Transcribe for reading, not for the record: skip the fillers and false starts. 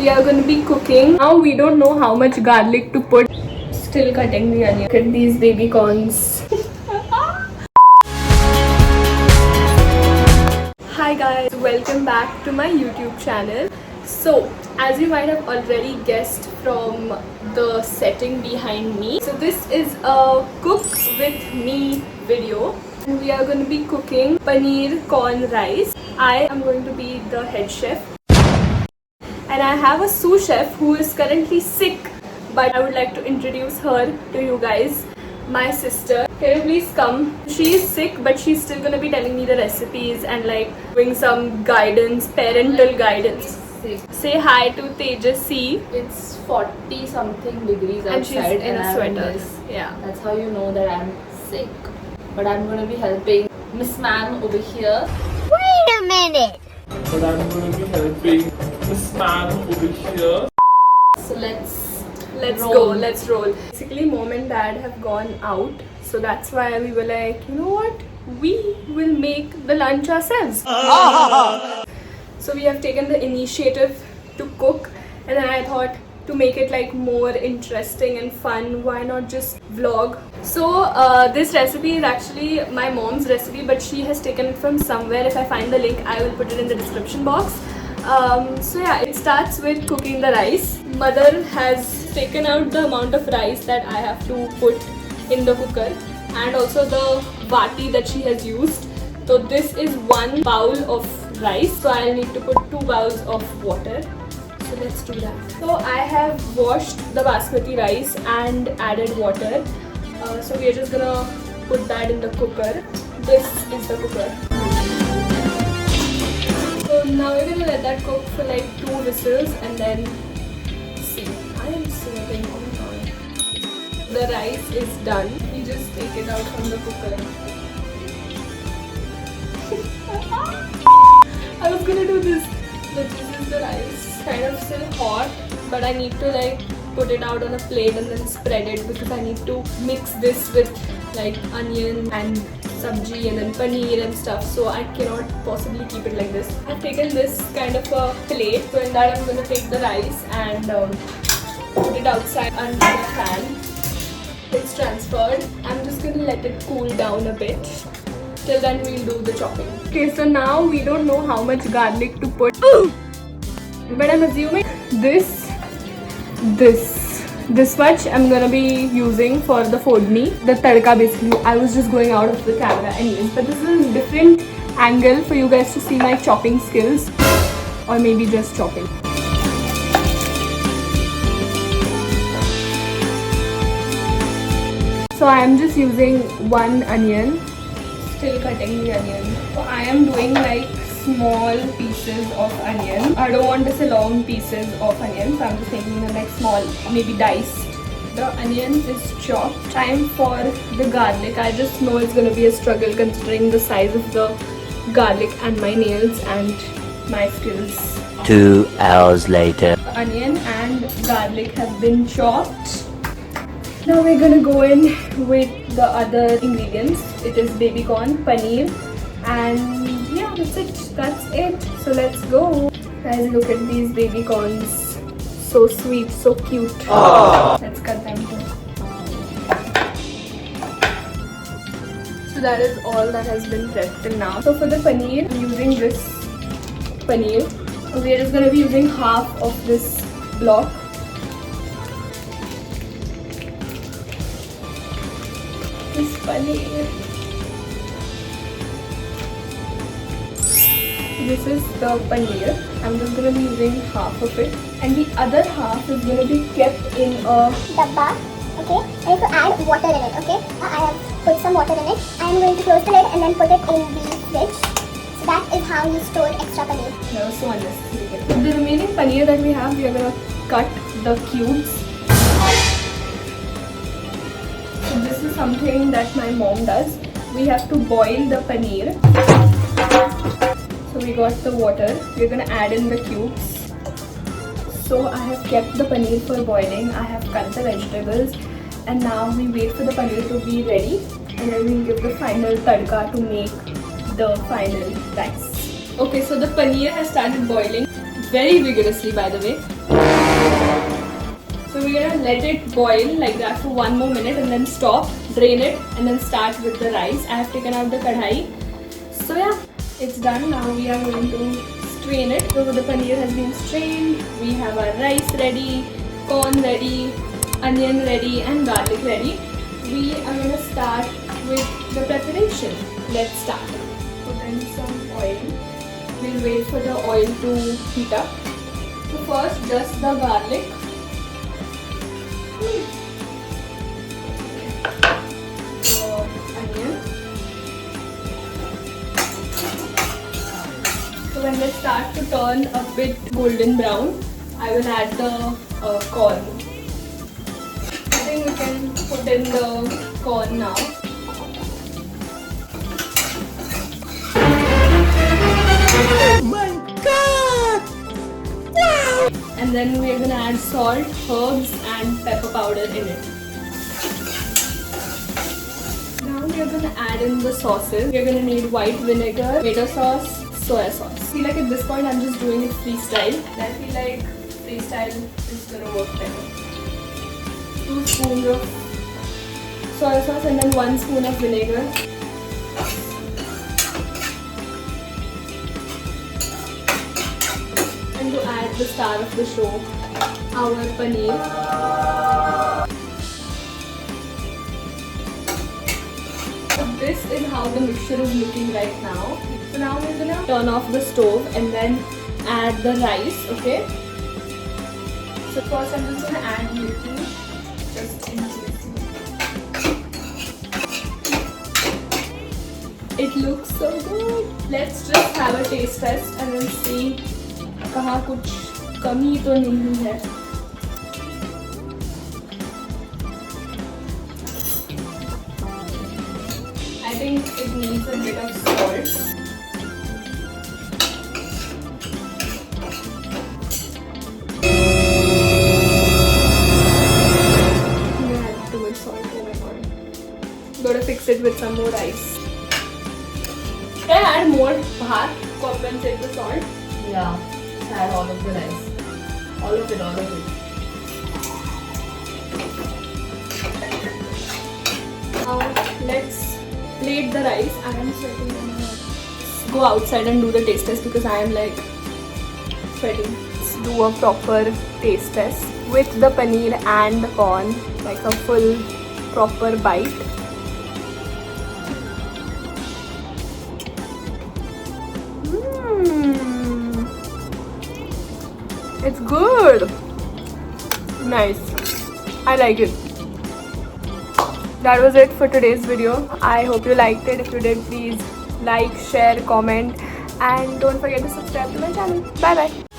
we are going to be cooking. Now we don't know how much garlic to put. Still cutting the onion. Look at these baby corns. Hi guys, welcome back to my YouTube channel. So, as you might have already guessed from the setting behind me, so this is a cook with me video. We are going to be cooking paneer corn rice. I am going to be the head chef. And I have a sous chef who is currently sick, but I would like to introduce her to you guys. My sister. Can you please come? She is sick, but she's still gonna be telling me the recipes and like doing some guidance, parental guidance. Say hi to Tejasvi. It's 40 something degrees outside And she's in a sweater. Yeah. That's how you know that I'm sick. But I'm gonna be helping Miss Man over here. Wait a minute. But I'm going to be helping this man over here. So let's go. Let's roll. Basically, mom and dad have gone out, so that's why we were like, you know what? We will make the lunch ourselves. So we have taken the initiative to cook, and then I thought to make it like more interesting and fun, why not just vlog? So this recipe is actually my mom's recipe, but she has taken it from somewhere. If I find the link, I will put it in the description box. So yeah, it starts with cooking the rice. Mother has taken out the amount of rice that I have to put in the cooker, and also the vati that she has used. So this is 1 bowl of rice, so I'll need to put 2 bowls of water. So let's do that. So I have washed the basmati rice and added water. So we are just gonna put that in the cooker. This is the cooker. So now we're gonna let that cook for like 2 whistles and then see. I am sweating, oh my god. The rice is done. We just take it out from the cooker. I was gonna do this, but this is the rice. Kind of still hot, but I need to like put it out on a plate and then spread it because I need to mix this with like onion and sabji and then paneer and stuff, so I cannot possibly keep it like this. I've taken this kind of a plate, so in that I'm going to take the rice and put it outside under the fan. It's transferred. I'm just going to let it cool down a bit. Till then we'll do the chopping. Okay, so now we don't know how much garlic to put. But I'm assuming this much I'm gonna be using for the fodni, the tadka basically. I was just going out of the camera anyways, but this is a different angle for you guys to see my chopping skills, or maybe just chopping. So I am just using 1 onion, still cutting the onion. So I am doing like small pieces of onion. I don't want to say long pieces of onion, so I'm just making them like small, maybe diced. The onion is chopped. Time for the garlic. I just know it's gonna be a struggle considering the size of the garlic and my nails and my skills. 2 hours later. The onion and garlic have been chopped. Now we're gonna go in with the other ingredients. It is baby corn, paneer, and yeah, that's it. So let's go. Guys, look at these baby corns. So sweet, so cute. Aww. Let's cut them too. So that is all that has been prepped till now. So for the paneer, I'm using this paneer. We are just going to be using half of this block. This paneer. This is the paneer. I'm just going to be using half of it, and the other half is going to be kept in a Dabba. Okay. I need to add water in it. Okay. I have put some water in it. I am going to close the lid and then put it in the fridge. So that is how you store extra paneer. That was so unnecessary. The remaining paneer that we have, we are going to cut the cubes. So this is something that my mom does. We have to boil the paneer. So we got the water. We're going to add in the cubes. So I have kept the paneer for boiling. I have cut the vegetables. And now we wait for the paneer to be ready. And then we'll give the final tadka to make the final rice. Okay, so the paneer has started boiling very vigorously, by the way. So we're gonna let it boil like that for 1 more minute and then stop, drain it and then start with the rice. I have taken out the kadhai. So yeah, it's done. Now we are going to strain it. So the paneer has been strained. We have our rice ready, corn ready, onion ready and garlic ready. We are gonna start with the preparation. Let's start. Put in some oil. We'll wait for the oil to heat up. So first just the garlic. The onion. So when they start to turn a bit golden brown, I will add the corn. I think we can put in the corn now. And then we are gonna add salt, herbs and pepper powder in it. Now we are gonna add in the sauces. We are gonna need white vinegar, tomato sauce, soya sauce. I feel like at this point I'm just doing it freestyle. I feel like freestyle is gonna work better. 2 spoons of soya sauce and then 1 spoon of vinegar. And to add the star of the show, our paneer. So this is how the mixture is looking right now. So now we're gonna turn off the stove and then add the rice, okay? So first I'm just gonna add little, just in case. It looks so good. Let's just have a taste test and then see कहाँ कुछ कमी तो नहीं है. I think it needs a bit of salt. Yeah, too much salt. Oh my god. Gotta fix it with some more rice. Can I add more bhat? Compensate the salt. Yeah. Add all of the rice. All of it. Now let's plate the rice. I am sweating. Go outside and do the taste test because I am like sweating. Let's do a proper taste test with the paneer and the corn, like a full proper bite. It's good. Nice. I like it. That was it for today's video. I hope you liked it. If you did, please like, share, comment and don't forget to subscribe to my channel. Bye bye.